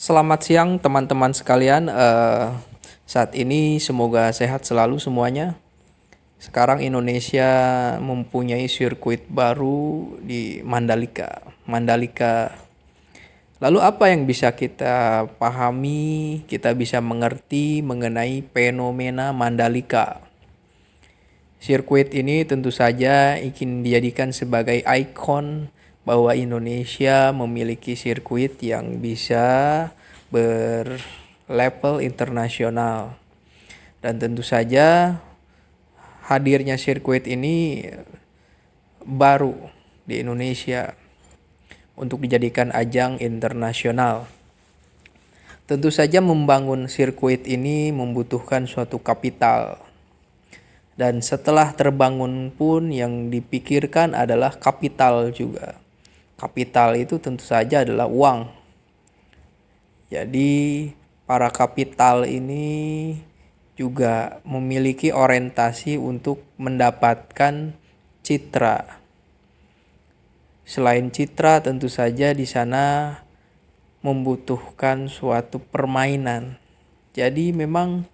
Selamat siang teman-teman sekalian. Saat ini semoga sehat selalu semuanya. Sekarang Indonesia mempunyai sirkuit baru di Mandalika. Lalu apa yang bisa kita pahami, kita bisa mengerti mengenai fenomena Mandalika? Sirkuit ini tentu saja ingin dijadikan sebagai ikon bahwa Indonesia memiliki sirkuit yang bisa berlevel internasional. Dan tentu saja hadirnya sirkuit ini baru di Indonesia untuk dijadikan ajang internasional. Tentu saja membangun sirkuit ini membutuhkan suatu kapital. Dan setelah terbangun pun yang dipikirkan adalah kapital juga. Kapital itu tentu saja adalah uang. Jadi para kapital ini juga memiliki orientasi untuk mendapatkan citra. Selain citra tentu saja di sana membutuhkan suatu permainan. Jadi memang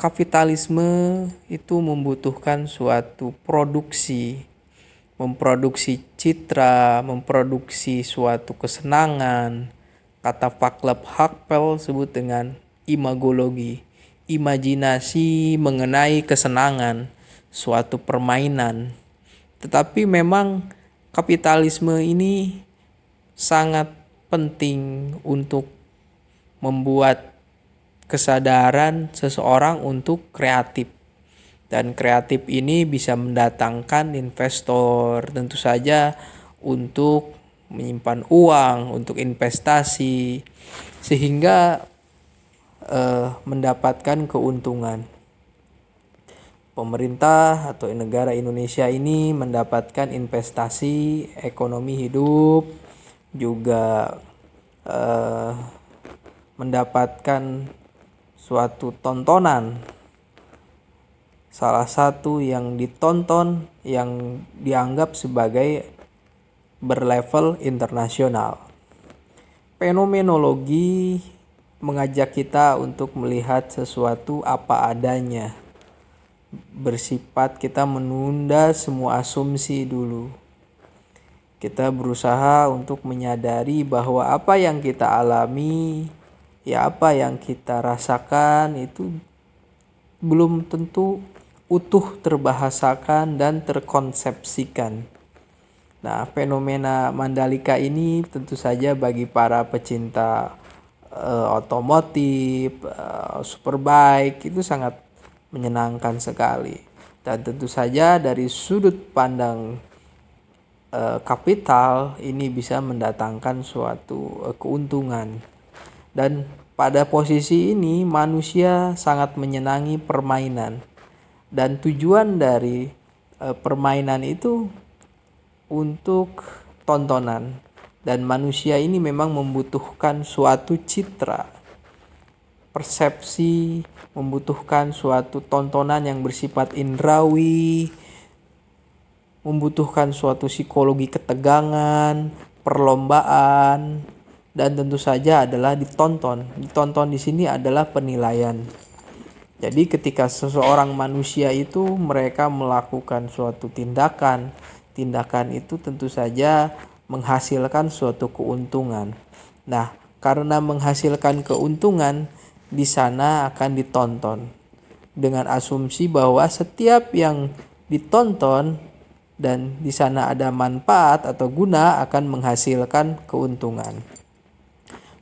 kapitalisme itu membutuhkan suatu produksi, memproduksi citra, memproduksi suatu kesenangan. Kata Vaclav Havel sebut dengan imagologi, imajinasi mengenai kesenangan, suatu permainan. Tetapi memang kapitalisme ini sangat penting untuk membuat kesadaran seseorang untuk kreatif. Dan kreatif ini bisa mendatangkan investor, tentu saja untuk menyimpan uang, untuk investasi, sehingga mendapatkan keuntungan. Pemerintah atau negara Indonesia ini mendapatkan investasi, ekonomi hidup, juga mendapatkan suatu tontonan. Salah satu yang ditonton yang dianggap sebagai berlevel internasional. Fenomenologi mengajak kita untuk melihat sesuatu apa adanya. Bersifat kita menunda semua asumsi dulu. Kita berusaha untuk menyadari bahwa apa yang kita alami, apa yang kita rasakan itu belum tentu utuh terbahasakan dan terkonsepsikan. Nah, fenomena Mandalika ini tentu saja bagi para pecinta otomotif, superbike itu sangat menyenangkan sekali. Dan tentu saja dari sudut pandang kapital ini bisa mendatangkan suatu keuntungan. Dan pada posisi ini manusia sangat menyenangi permainan. Dan tujuan dari permainan itu untuk tontonan. Dan manusia ini memang membutuhkan suatu citra, persepsi, membutuhkan suatu tontonan yang bersifat indrawi, membutuhkan suatu psikologi ketegangan, perlombaan, dan tentu saja adalah ditonton. Ditonton di sini adalah penilaian. Jadi ketika seseorang manusia itu mereka melakukan suatu tindakan itu tentu saja menghasilkan suatu keuntungan. Nah, karena menghasilkan keuntungan di sana akan ditonton dengan asumsi bahwa setiap yang ditonton dan di sana ada manfaat atau guna akan menghasilkan keuntungan.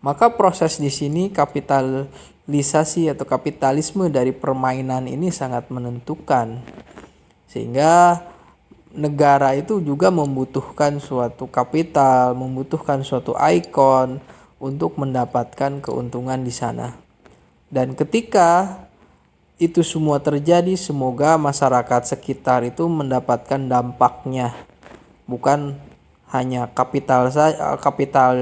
Maka proses di sini kapitalisasi atau kapitalisme dari permainan ini sangat menentukan. Sehingga negara itu juga membutuhkan suatu kapital, membutuhkan suatu ikon untuk mendapatkan keuntungan di sana. Dan ketika itu semua terjadi, semoga masyarakat sekitar itu mendapatkan dampaknya. Bukan hanya kapital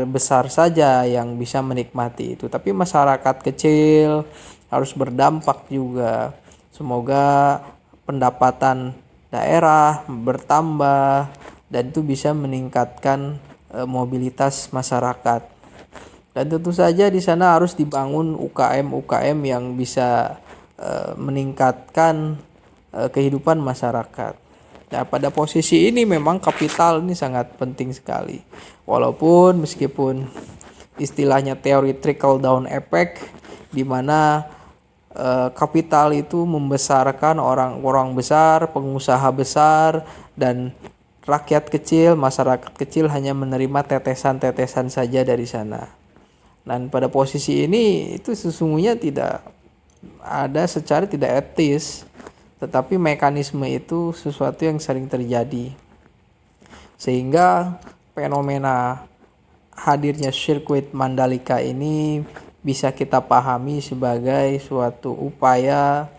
besar saja yang bisa menikmati itu, tapi masyarakat kecil harus berdampak juga. Semoga pendapatan daerah bertambah dan itu bisa meningkatkan mobilitas masyarakat. Dan tentu saja di sana harus dibangun UKM yang bisa meningkatkan kehidupan masyarakat. Nah, pada posisi ini memang kapital ini sangat penting sekali. Walaupun meskipun istilahnya teori trickle down effect, di mana kapital itu membesarkan orang-orang besar, pengusaha besar, dan rakyat kecil, masyarakat kecil hanya menerima tetesan-tetesan saja dari sana. Dan pada posisi ini itu sesungguhnya tidak ada secara tidak etis, tetapi mekanisme itu sesuatu yang sering terjadi. Sehingga fenomena hadirnya sirkuit Mandalika ini bisa kita pahami sebagai suatu upaya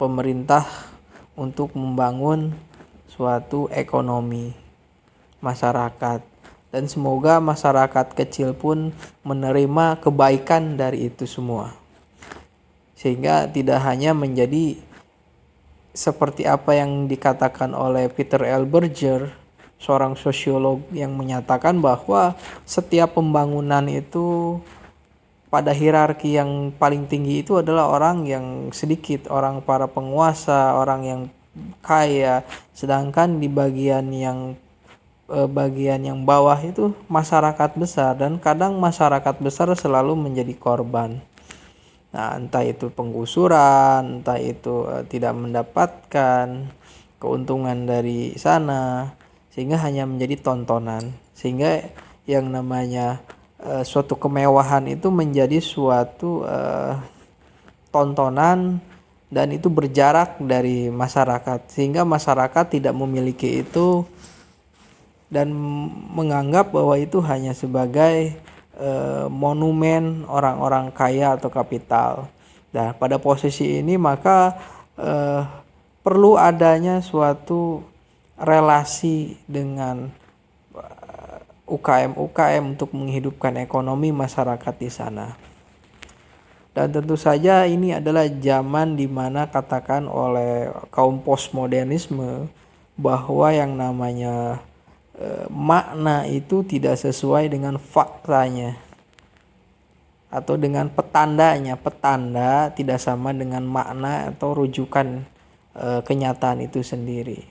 pemerintah untuk membangun suatu ekonomi masyarakat. Dan semoga masyarakat kecil pun menerima kebaikan dari itu semua. Sehingga tidak hanya menjadi seperti apa yang dikatakan oleh Peter L. Berger, seorang sosiolog yang menyatakan bahwa setiap pembangunan itu pada hierarki yang paling tinggi itu adalah orang yang sedikit, orang para penguasa, orang yang kaya, sedangkan di bagian yang bawah itu masyarakat besar, dan kadang masyarakat besar selalu menjadi korban. Nah, entah itu penggusuran, entah itu tidak mendapatkan keuntungan dari sana, sehingga hanya menjadi tontonan. Sehingga yang namanya suatu kemewahan itu menjadi suatu tontonan, dan itu berjarak dari masyarakat, sehingga masyarakat tidak memiliki itu dan menganggap bahwa itu hanya sebagai monumen orang-orang kaya atau kapital. Nah, pada posisi ini maka perlu adanya suatu relasi dengan UKM untuk menghidupkan ekonomi masyarakat di sana. Dan tentu saja ini adalah zaman di mana katakan oleh kaum postmodernisme bahwa yang namanya makna itu tidak sesuai dengan faktanya atau dengan petandanya. Petanda tidak sama dengan makna atau rujukan kenyataan itu sendiri.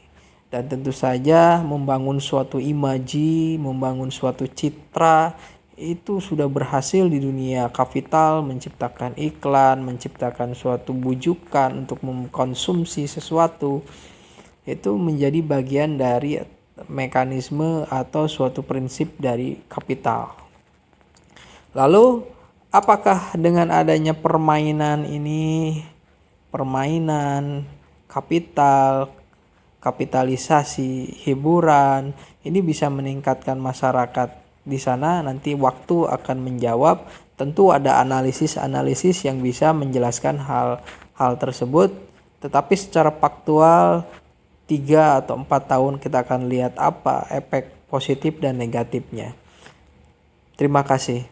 Dan tentu saja membangun suatu imaji, membangun suatu citra itu sudah berhasil di dunia kapital, menciptakan iklan, menciptakan suatu bujukan untuk mengkonsumsi sesuatu. Itu menjadi bagian dari mekanisme atau suatu prinsip dari kapital. Lalu apakah dengan adanya permainan ini, permainan kapital, kapitalisasi, hiburan, ini bisa meningkatkan masyarakat di sana? Nanti waktu akan menjawab. Tentu ada analisis yang bisa menjelaskan hal tersebut, tetapi secara faktual 3 atau 4 tahun kita akan lihat apa efek positif dan negatifnya. Terima kasih.